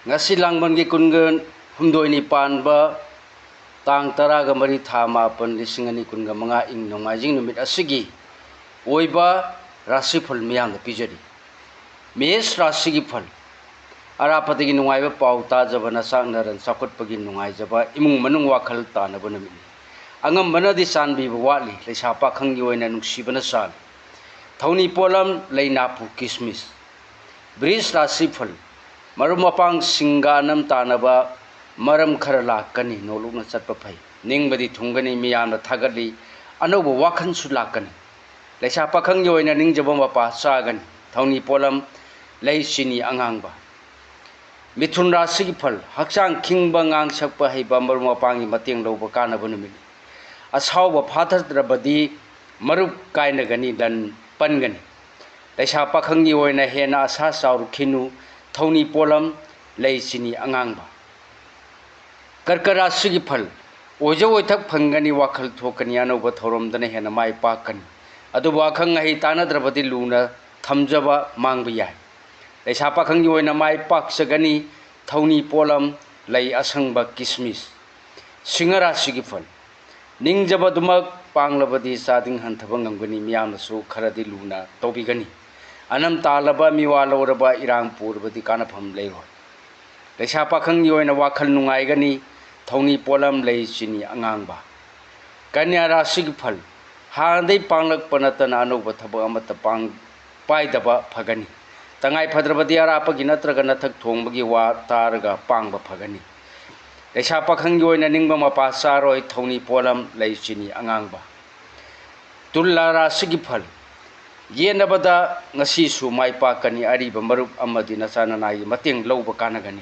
ngasi langban gi kungan humdoi ni panba tang taraga mari tha mapan lisingani kunga manga ing nongajing numit asigi oiba rasifal miyam da pijari mes rasigi phal arapatagi nungaiba pauta jabana sangnaran sakutpagi nungaijaba imung manung wakhal tanaba numit angam bana di sanbi wali leisa pakhangi oina nungsibana san thoni polam leinapu kismis bris rasifal marum mapang singanam tanaba maram khara lakani nolukna chatpa phai ningbadi thungani miyamna thagali anoba wakhan su lakani leisa pakhang yoina ningjaba mapa sagani thoni polam leisini angangba mithun rasigi phal hakchang khingba ngang sakpa haiba marum mapangi mateng loba kanaba numini asawba phathadrabadi marup kainagani dan pangani leisa pakhang yoina hena asa saur khinu thoni polam leisini angangba karkara sigi phal ojo oithak phangani wakhal thokani anoba thorom dana hena mai pakani adu wakhang ngai tanadrabadi luna thamjaba mangba yai leisa pakhang yoina mai paksagani thoni polam lei asangba kismis singara sigi phal ningjaba dumak panglabadi sading hanthaba ngamgani miyamna su kharadi luna tobigani anam talaba miwaloraba irang purbadi kanapham leiroi leisa pakhang yoina wakhal nungaigani thoni polam lei chini angangba kanya rasigi phal handai panglak panatana anoba thaba amata pang paidaba phagani tangai phadrabadi arapagi natraga nathak thongbagi wa taraga pangba phagani leisa pakhang yoina ningba mapa saroi thoni polam lei chini angangba tulla rasigi phal yenabada ngasi su mai pakani ariba marup amadi nasana nai mateng lauba kanagani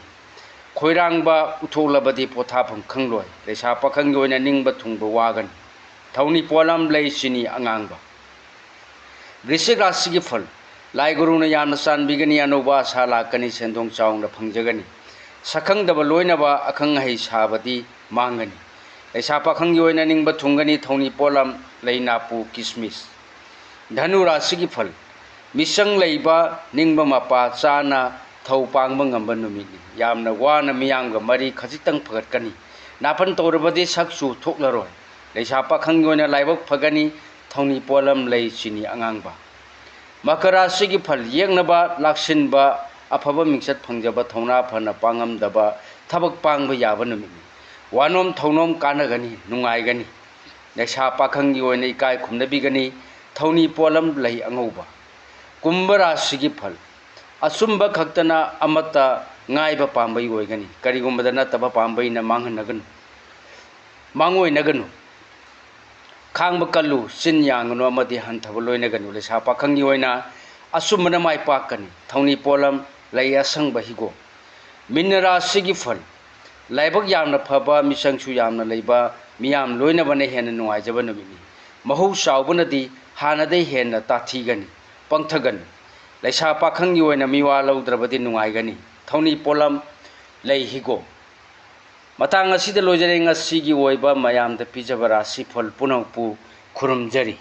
khoirangba utholabadi pothapham khangloi leisa pakhang yoina ningba thungba wagani thoni polam lei chini angangba brisik rasigi phal lai guruna yamna sanbigani anoba sala kani sendong chaungna phangjagani sakhangdaba loinaba akhang hai sabadi mangani leisa pakhang yoina ningba thungani thoni polam leinapu kismis dhanu rasigi phal misang leiba ningba mapa chana thau pangba ngamba numini yamna wana miyamga mari khajitang phagatkani napan torabadi saksu thoklaroi leisa pakhang yoina laibak phagani thoni polam lei chini angangba makara sigi phal yengnaba laksinba afaba mingsat phangjaba thona phana pangamdaba thabak pangba yaba numini wanom thonom kanagani nungaigani leisa pakhang yoina ikai khumnabigani thoni polam lei angauba kumbara sigi phal asumba khaktana amata ngaiba pambai oigani karigumbada nataba pambai na manghanaganu mangoi naganu khangba kallu sin yangno amadi hanthaba loinaganu leisa pakhang yoina asumana mai pakani thoni polam lei asangba higo minara sigi phal laibak yamna phaba misangsu yamna leiba miyam loinabana hena nuaijaba numini mahau saubunadi hanadai hena tathigani pangthagani leisa pakhang yoina miwa laudrabadi nungaigani thoni polam lei higo matang asida lojare ngasigi oiba mayamda pijabara sifal punangpu khurumjari